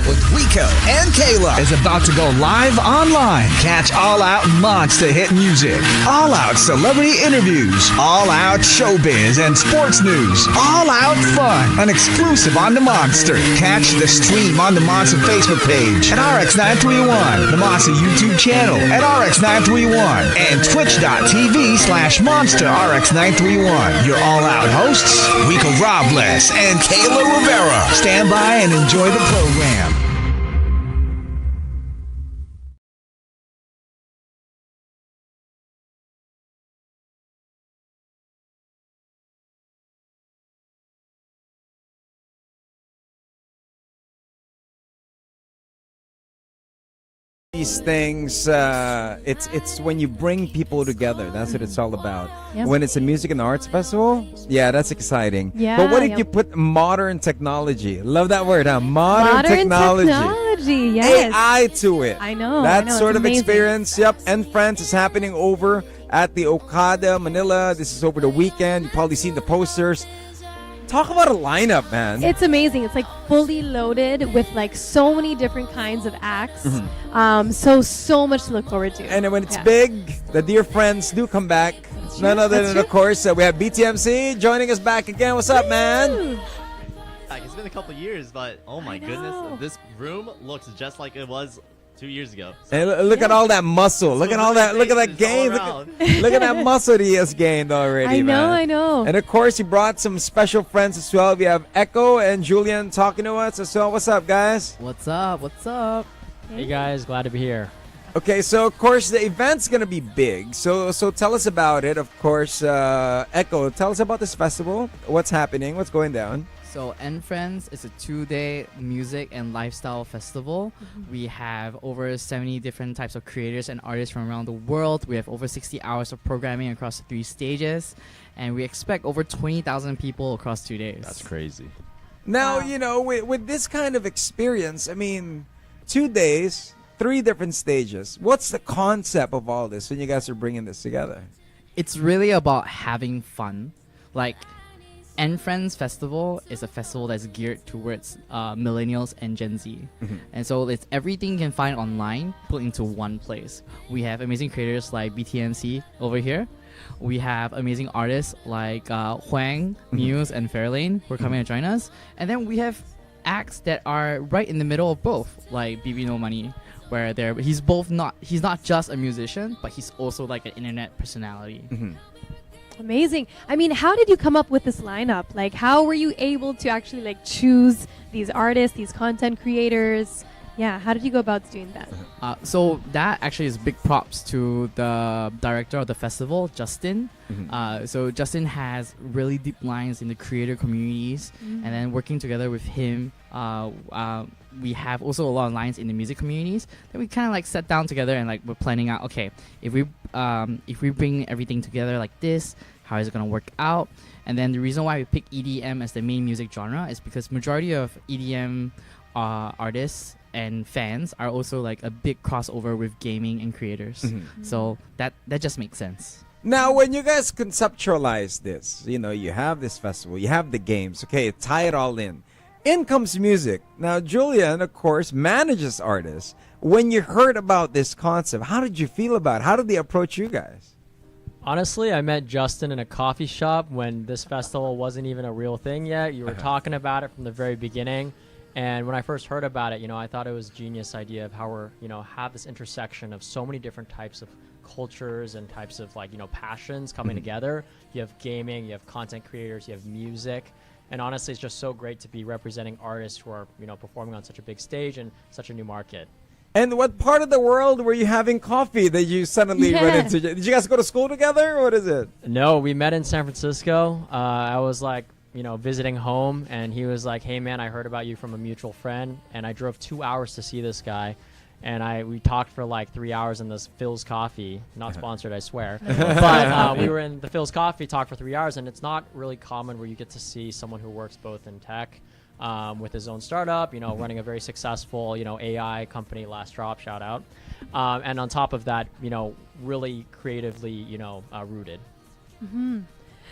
with Rico and Kayla is about to go live online. Catch All Out monster hit music, All Out celebrity interviews, All Out showbiz and sports news, All Out fun, and exclusive on the Monster. Catch the stream on the Monster Facebook page at RX931, the Monster YouTube channel at RX931, and twitch.tv/Monster RX931. Your All Out hosts, Rico Robles and Kayla Rivera. Stand by and enjoy the program. These things, it's when you bring people together. That's what it's all about. Yep. When it's a music and arts festival, yeah, that's exciting. Yeah, but what if you put modern technology? Love that word, huh? Modern technology. Yes. AI to it. I know. That it's sort of amazing. experience. Yep. And Friends is happening over at the Okada, Manila. This is over the weekend. You've probably seen the posters. Talk about a lineup, man. It's amazing. It's like fully loaded with like so many different kinds of acts. So much to look forward to. And when it's big, the dear friends do come back. None other than, of course, we have BTMC joining us back again. What's up, man? It's been a couple years, but oh my goodness, this room looks just like it was 2 years ago. And look at all that muscle. Look at all that. Look at that gain. Look at that muscle he has gained already, man. I know. And of course, he brought some special friends as well. We have Echo and Julian talking to us as well. What's up, guys? What's up? What's up? Hey guys, glad to be here. Okay, so of course the event's gonna be big. So tell us about it. Of course, Echo, tell us about this festival. What's happening? What's going down? So Friends is a 2-day music and lifestyle festival. We have over 70 different types of creators and artists from around the world. We have over 60 hours of programming across 3 stages. And we expect over 20,000 people across 2 days. That's crazy. Now, you know, with this kind of experience, I mean, 2 days, 3 different stages. What's the concept of all this when you guys are bringing this together? It's really about having fun. Like, Friends Festival is a festival that's geared towards millennials and Gen Z. And so it's everything you can find online put into one place. We have amazing creators like BTMC over here. We have amazing artists like Hoang, Muse, and Fairlane who are coming to join us. And then we have acts that are right in the middle of both, like BB No Money, where he's not just a musician, but he's also like an internet personality. Amazing. I mean, how did you come up with this lineup? Like, how were you able to actually like choose these artists, these content creators? Yeah, how did you go about doing that? So that actually is big props to the director of the festival, Justin. So Justin has really deep lines in the creator communities, and then working together with him, we have also a lot of lines in the music communities that we kind of like sat down together and like we're planning out. Okay, if we bring everything together like this, how is it gonna work out? And then the reason why we pick EDM as the main music genre is because majority of EDM artists and fans are also like a big crossover with gaming and creators. So that just makes sense. Now, when you guys conceptualize this, you know, you have this festival, you have the games, okay, tie it all in. In comes music. Now, Julian, of course, manages artists. When you heard about this concept, how did you feel about it? How did they approach you guys? Honestly, I met Justin in a coffee shop when this festival wasn't even a real thing yet. You were talking about it from the very beginning. And when I first heard about it, you know, I thought it was a genius idea of how we're, you know, have this intersection of so many different types of cultures and types of like, you know, passions coming together. You have gaming, you have content creators, you have music. And honestly, it's just so great to be representing artists who are, you know, performing on such a big stage and such a new market. And what part of the world were you having coffee that you suddenly run into? Did you guys go to school together, or what is it? No, we met in San Francisco. I was like, you know, visiting home, and he was like, hey man, I heard about you from a mutual friend, and I drove 2 hours to see this guy. And we talked for like 3 hours in this Phil's Coffee, not sponsored, I swear. But we were in the Phil's Coffee, talked for 3 hours, and it's not really common where you get to see someone who works both in tech with his own startup, you know, running a very successful, you know, AI company, Last Drop, shout out. And on top of that, you know, really creatively, you know, rooted.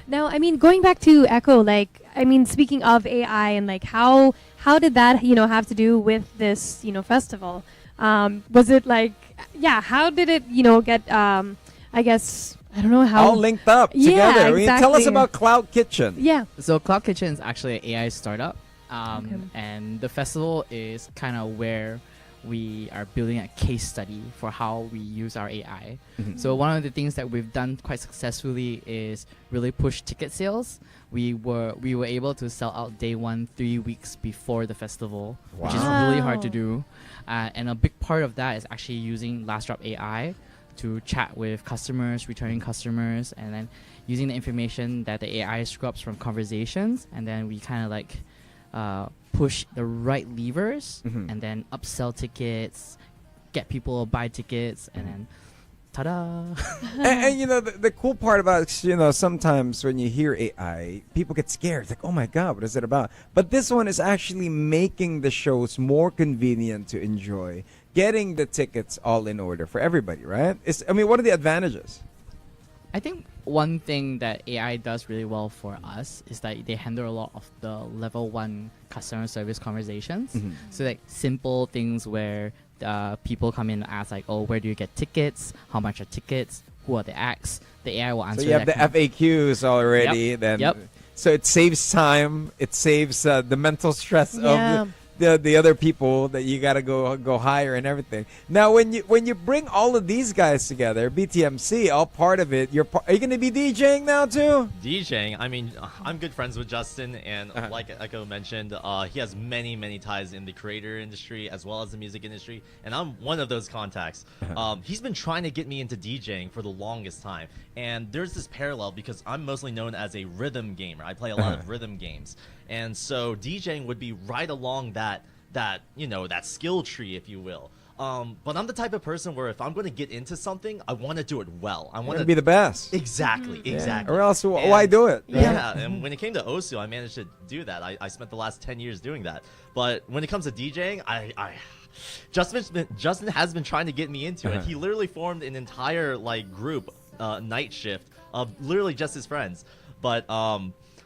Now, I mean, going back to Echo, like, I mean, speaking of AI and like how did that have to do with this festival? Was it like, yeah, how did it get I guess I don't know how All linked up together. Yeah, I mean, tell us exactly. about Cloud Kitchen. Yeah. So Cloud Kitchen is actually an AI startup, Okay. and the festival is kind of where we are building a case study for how we use our AI. So one of the things that we've done quite successfully is really push ticket sales. We were able to sell out day one 3 weeks before the festival, which is really hard to Wow. do. And a big part of that is actually using Last Drop AI to chat with customers, returning customers, and then using the information that the AI scrubs from conversations, and then we kind of like push the right levers, and then upsell tickets, get people to buy tickets, and then ta-da! And the cool part about it, sometimes when you hear AI, people get scared. It's like, oh my God, what is it about? But this one is actually making the shows more convenient to enjoy, getting the tickets all in order for everybody, right? What are the advantages? I think one thing that AI does really well for us is that they handle a lot of the level 1 customer service conversations. So like simple things where people come in and ask like, oh, where do you get tickets? How much are tickets? Who are the acts? The AI will answer So you have the that. FAQs already. Then Yep. So it saves time. It saves the mental stress Yeah. of the other people that you gotta go hire and everything. Now, when you bring all of these guys together, BTMC, all part of it. Are you gonna be DJing now too? DJing, I mean, I'm good friends with Justin, and like Echo mentioned, he has many ties in the creator industry as well as the music industry, and I'm one of those contacts. He's been trying to get me into DJing for the longest time, and there's this parallel because I'm mostly known as a rhythm gamer. I play a lot of rhythm games, and so DJing would be right along that skill tree, if you will. But I'm the type of person where if I'm going to get into something, I want to do it well. I want to be the best. Exactly. Or else, why do it? Yeah, and when it came to Osu, I managed to do that. I spent the last 10 years doing that. But when it comes to DJing, Justin has been trying to get me into it. He literally formed an entire group, night shift of literally just his friends. But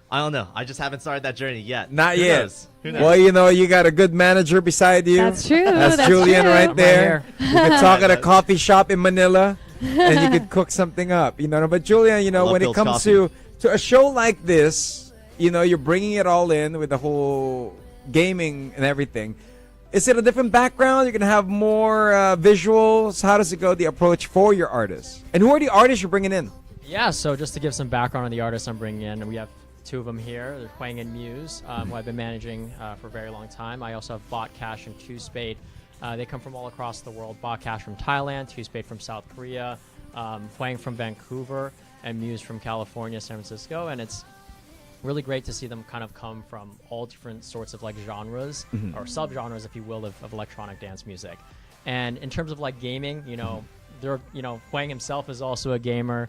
I don't know. I just haven't started that journey yet. Not Who yet. knows? Who knows? Well, you got a good manager beside you. That's true. That's That's Julian true. right I'm there. right You could talk at a coffee shop in Manila, and you could cook something up. But Julian, love when it Bill's comes coffee. to a show like this, you're bringing it all in with the whole gaming and everything. Is it a different background? You're gonna have more visuals. How does it go? The approach for your artists, and who are the artists you're bringing in? Yeah, so just to give some background on the artists I'm bringing in, we have two of them here. They're Hoang and Muse, who I've been managing for a very long time. I also have Bot Cash and Two Spade. They come from all across the world. Bot Cash from Thailand, Two Spade from South Korea, Hoang from Vancouver, and Muse from California, San Francisco. And it's really great to see them kind of come from all different sorts of genres or subgenres, if you will, of electronic dance music. And in terms of gaming, they're Hoang himself is also a gamer.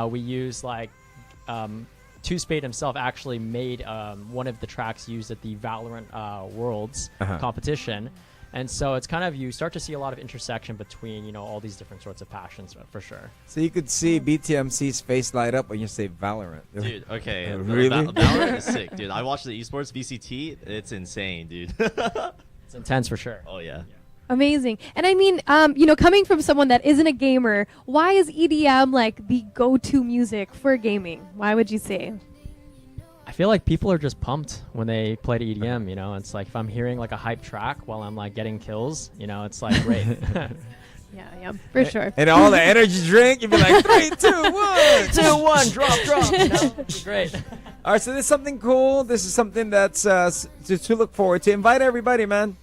We use Two Spade himself actually made one of the tracks used at the Valorant Worlds competition. And so it's kind of, you start to see a lot of intersection between, all these different sorts of passions for sure. So you could see BTMC's face light up when you say Valorant. Dude, okay. Really? Valorant is sick, dude. I watched the esports VCT. It's insane, dude. It's intense for sure. Oh, yeah. Amazing. And I mean, coming from someone that isn't a gamer, why is EDM the go-to music for gaming? Why would you say? I feel like people are just pumped when they play to EDM, It's like if I'm hearing a hype track while I'm getting kills, it's great. Yeah, for sure. And all the energy drink, you'd be like 3, 2, 1. 2, 1, drop. It'd be great. All right, so this is something cool. This is something that's to look forward to. Invite everybody, man.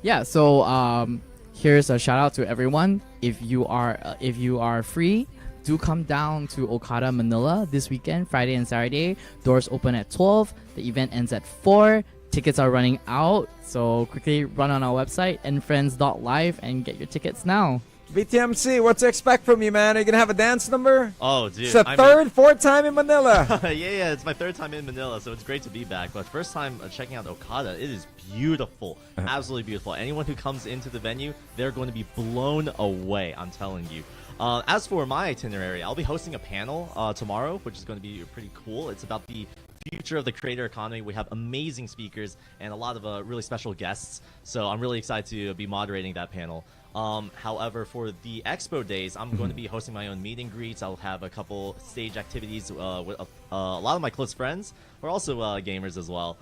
Yeah, so here's a shout out to everyone. If you are free, do come down to Okada, Manila this weekend, Friday and Saturday. Doors open at 12. The event ends at 4. Tickets are running out, so quickly run on our website, nfriends.live, and get your tickets now. BTMC, what to expect from you, man? Are you going to have a dance number? Oh, dude. It's the fourth time in Manila. yeah, it's my third time in Manila, so it's great to be back. But first time checking out Okada, it is beautiful. Absolutely beautiful. Anyone who comes into the venue, they're going to be blown away, I'm telling you. As for my itinerary, I'll be hosting a panel tomorrow, which is going to be pretty cool. It's about the future of the creator economy. We have amazing speakers and a lot of really special guests. So I'm really excited to be moderating that panel. However, for the expo days, I'm going to be hosting my own meet and greets. I'll have a couple stage activities with a lot of my close friends. We're also gamers as well.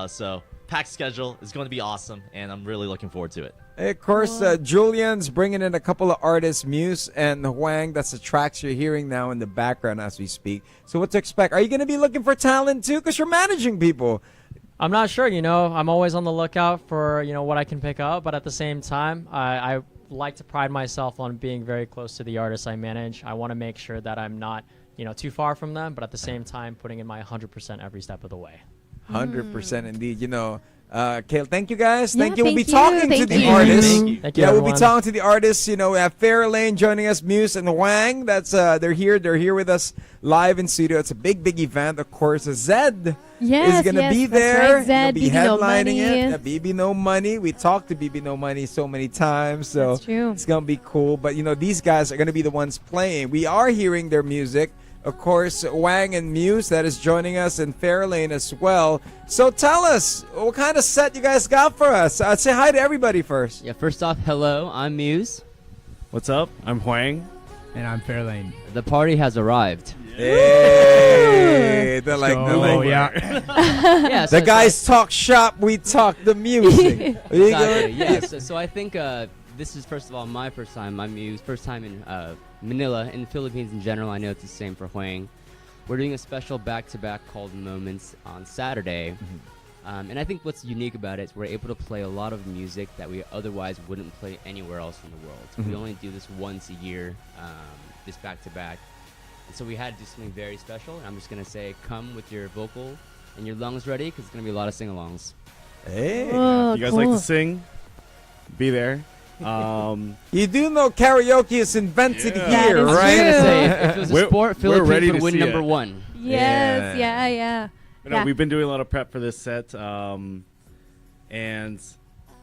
So packed schedule is going to be awesome, and I'm really looking forward to it. Of course, Julian's bringing in a couple of artists, Muse and Hoang. That's the tracks you're hearing now in the background as we speak. So what to expect? Are you going to be looking for talent too? Because you're managing people. I'm not sure, I'm always on the lookout for, what I can pick up, but at the same time, I like to pride myself on being very close to the artists I manage. I want to make sure that I'm not, too far from them, but at the same time, putting in my 100% every step of the way. 100% indeed. Kale, thank you guys. Yeah, Thank you. We'll be thank you. talking to Thank the you. artists. Thank you, Yeah, we'll be everyone. talking to the artists. We have Fairlane joining us, Muse and Hoang. That's they're here with us live in studio. It's a big event, of course. Zed Yes, is gonna yes, be that's there. right. Zed, He'll be BB No headlining Money. it. Yeah, BB No Money. We talked to BB No Money so many times, so That's true. it's gonna be cool. But these guys are gonna be the ones playing. We are hearing their music. Of course, Wang and Muse that is joining us, and Fairlane as well. So tell us, what kind of set you guys got for us? Say hi to everybody first. Yeah, first off, hello, I'm Muse. What's up? I'm Hoang. And I'm Fairlane. The party has arrived. Hey, they're like, yeah. Yeah, the guys talk shop, we talk the music. Exactly, yeah. So I think this is, first of all, my first time. I'm Muse, first time in Manila, in the Philippines in general. I know it's the same for Hoang. We're doing a special back-to-back called Moments on Saturday. And I think what's unique about it is we're able to play a lot of music that we otherwise wouldn't play anywhere else in the world. We only do this once a year, this back-to-back. And so we had to do something very special. And I'm just going to say, come with your vocal and your lungs ready, because it's going to be a lot of sing-alongs. Hey. Oh, You guys cool. like to sing? Be there. You do know karaoke is invented Yeah. here, That is right? true. Say, if it was a We're- sport, we're ready Philippines to would win see number it. one. Yes, Yeah. yeah. No, we've been doing a lot of prep for this set, and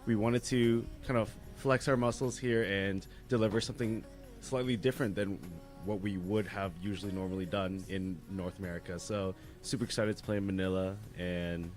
we wanted to kind of flex our muscles here and deliver something slightly different than what we would have usually normally done in North America. So super excited to play in Manila and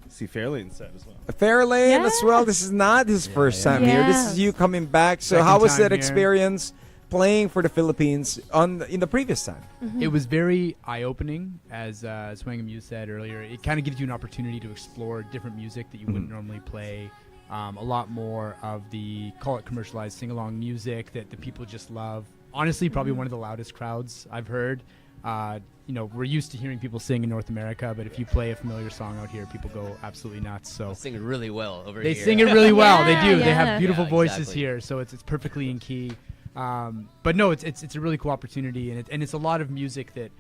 see Fairlane set as well. Fairlane as Yeah. well. This is not his first time here. This Yeah. is you coming back. So Second how was time that here. experience playing for the Philippines in the previous time? It was very eye-opening, as Swang and Muse said earlier. It kind of gives you an opportunity to explore different music that you wouldn't normally play. A lot more of the, call it commercialized sing-along music that the people just love. Honestly, probably one of the loudest crowds I've heard. We're used to hearing people sing in North America, but if you play a familiar song out here, people go absolutely nuts. So They sing it really well over they here. sing it really well. They do. They Yeah. have beautiful Yeah, voices exactly. here, so it's perfectly in key. But no, it's a really cool opportunity, and it's a lot of music that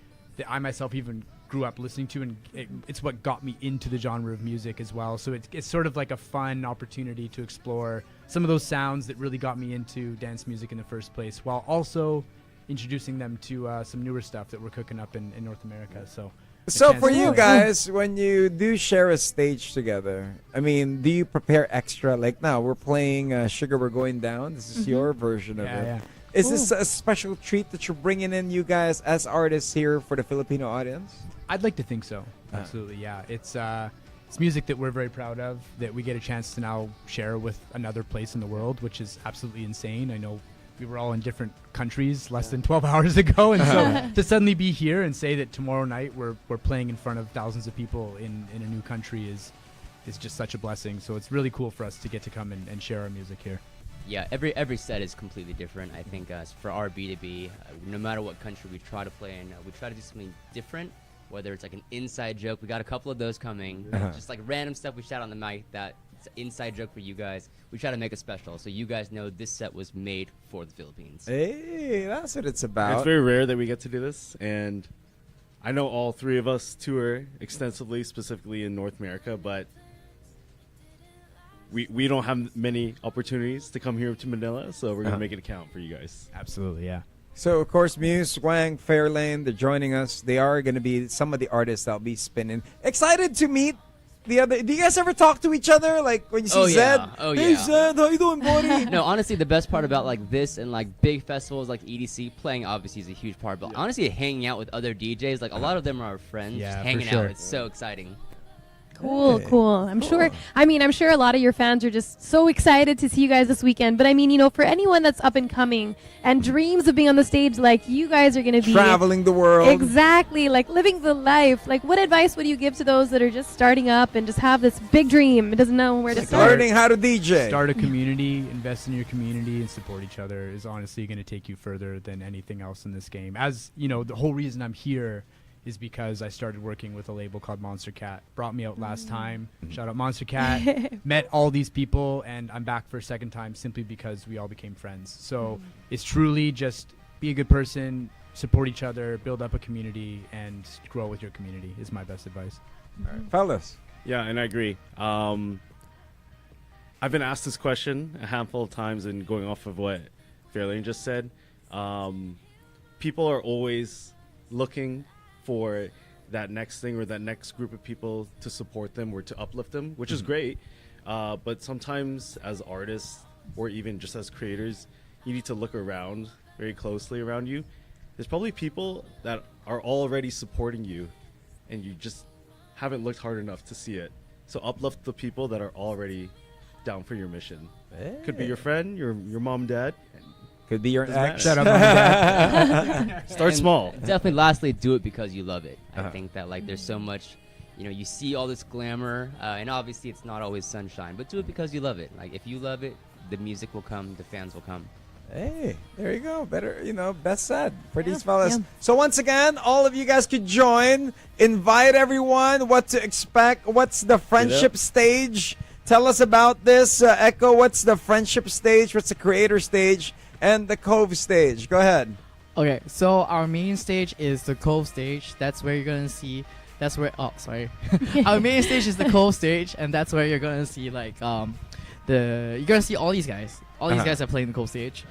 I myself even grew up listening to, and it's what got me into the genre of music as well. So it's sort of like a fun opportunity to explore some of those sounds that really got me into dance music in the first place, while also introducing them to some newer stuff that we're cooking up in North America. So For you Yeah. guys, when you do share a stage together, do you prepare extra? Like now, we're playing Sugar We're Going Down. This is your version of it. yeah. Is this a special treat that you're bringing in, you guys, as artists here for the Filipino audience? I'd like to think so. Absolutely, yeah. It's music that we're very proud of, that we get a chance to now share with another place in the world, which is absolutely insane. I know we were all in different countries less than 12 hours ago, and so to suddenly be here and say that tomorrow night we're playing in front of thousands of people in a new country is just such a blessing. So it's really cool for us to get to come and share our music here. Yeah, every set is completely different. I think for our B2B, no matter what country we try to play in, we try to do something different, whether it's like an inside joke. We got a couple of those coming. Just like random stuff we shout on the mic that's an inside joke for you guys. We try to make it special so you guys know this set was made for the Philippines. Hey, that's what it's about. It's very rare that we get to do this, and I know all three of us tour extensively, specifically in North America, but we don't have many opportunities to come here to Manila, so we're going to make it count for you guys. Absolutely, yeah. So, of course, Muse, Wang, Fairlane, they're joining us. They are going to be some of the artists that'll be spinning. Excited to meet the other? Do you guys ever talk to each other? Like when you see Zed? Oh Hey yeah. Zed, how you doing, buddy? No, honestly, the best part about like this and like big festivals like EDC, playing obviously is a huge part. But honestly, hanging out with other DJs, like a lot of them are our friends, Yeah, just for hanging sure. out. It's so exciting. Cool, cool. I'm sure. I mean, I'm sure a lot of your fans are just so excited to see you guys this weekend. But I mean, you know, for anyone that's up and coming and dreams of being on the stage, like you guys are going to be Traveling the world. exactly, like living the life. Like, what advice would you give to those that are just starting up and just have this big dream and doesn't know where to start? Learning how to DJ. Start a community, invest in your community, and support each other is honestly going to take you further than anything else in this game. As you know, the whole reason I'm here is because I started working with a label called Monster Cat. Brought me out last time. Shout out Monster Cat. Met all these people, and I'm back for a second time simply because we all became friends. So it's truly just be a good person, support each other, build up a community, and grow with your community is my best advice. All right, fellas. Yeah, and I agree. I've been asked this question a handful of times, and going off of what Fairlane just said, people are always looking for that next thing or that next group of people to support them or to uplift them, which is great. But sometimes as artists or even just as creators, you need to look around very closely around you. There's probably people that are already supporting you and you just haven't looked hard enough to see it. So uplift the people that are already down for your mission. Could be your friend, your mom, dad. Could be your Doesn't ex. matter. Shut up, Mom and Dad. Start small. Definitely, lastly, do it because you love it. I think that like there's so much, you know, you see all this glamour, and obviously it's not always sunshine, but do it because you love it. Like if you love it, the music will come, the fans will come. Hey, there you go. Better, you know, best said for these fellas. yeah. So once again, all of you guys could join. Invite everyone. What to expect? What's the friendship stage? Tell us about this. Echo, what's the friendship stage? What's the creator stage? And the Cove stage. Go ahead. Okay, so our main stage is the Cove stage. That's where you're gonna see. That's where. Oh, sorry. Our main stage is the Cove stage, and that's where you're gonna see like you're gonna see all these guys. All these guys are playing the Cove stage.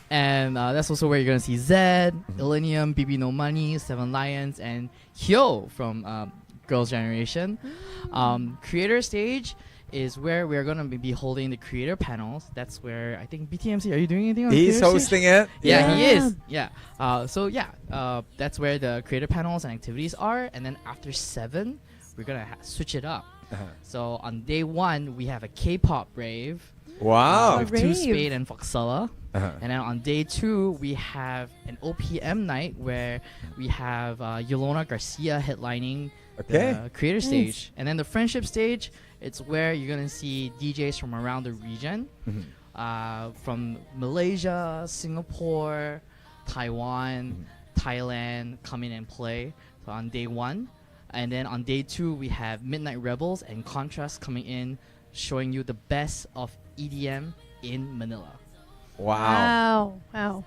And that's also where you're gonna see Zed, Illenium, BB No Money, Seven Lions, and Hyo from Girls' Generation. Creator stage is where we're going to be holding the creator panels. That's where I think BTMC, are you doing anything on He's creator hosting stage? it. Yeah, he is. Yeah. That's where the creator panels and activities are. And then after 7, we're going to switch it up. So on day 1, we have a K-pop rave. Wow. With rave. Two Spade and Foxella. Uh-huh. And then on day 2, we have an OPM night where we have Yolona Garcia headlining the creator stage. And then the friendship stage, it's where you're going to see DJs from around the region, from Malaysia, Singapore, Taiwan, Thailand come in and play. So on day 1. And then on day 2, we have Midnight Rebels and Contrast coming in, showing you the best of EDM in Manila. Wow. Wow.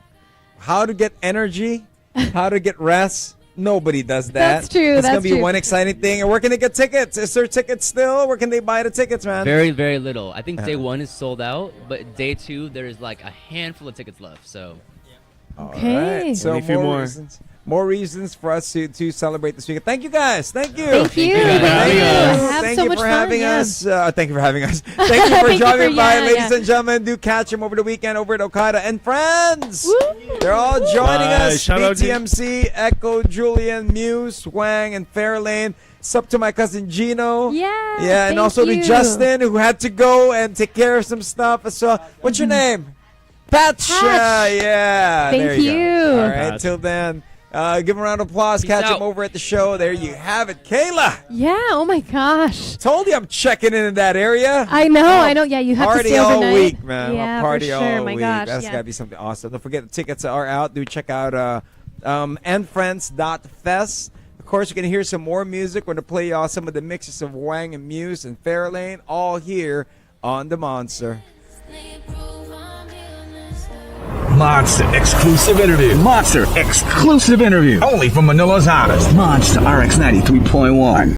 How to get energy, how to get rest. Nobody does that. That's true, It's going that's to be true. one exciting thing. And where can they get tickets? Is there tickets still? Where can they buy the tickets, man? Very, very little. I think day 1 is sold out, but day 2 there is like a handful of tickets left. So All Okay. right. So Only a few more. More reasons for us to celebrate this weekend. Thank you, guys. Thank you. Thank you. guys. Thank you. Have Thank so you much for fun, having yeah. us. Thank you for having us. Thank you for Thank you dropping for- by, yeah, ladies yeah. and gentlemen. Do catch them over the weekend over at Okada. And friends, Woo! they're all joining Bye. us. Shout out to- BTMC, Echo, Julian, Muse, Hoang, and Fairlane. It's up to my cousin Gino. Yeah. Yeah, and thank also to you. Justin, who had to go and take care of some stuff as well. What's your name? Patch. Patch. Yeah. Thank there you. you. Go. All right. Patch. Till then, give him a round of applause. Peace Catch him out. over at the show. There you have it. Kayla. Yeah. Oh my gosh. Told you I'm checking in that area. I know. I know. Yeah. You have to Party stay all overnight. week, man. Yeah, Party for sure. all My week. gosh. That's yeah. gotta be something awesome. Don't forget the tickets are out. Do check out andfriends.fest. Of course, you can hear some more music. We're gonna play y'all some of the mixes of Hoang and Muse and Fairlane, all here on the Monster. Monster exclusive interview. Monster exclusive interview. Only from Manila's hottest. Monster RX93.1.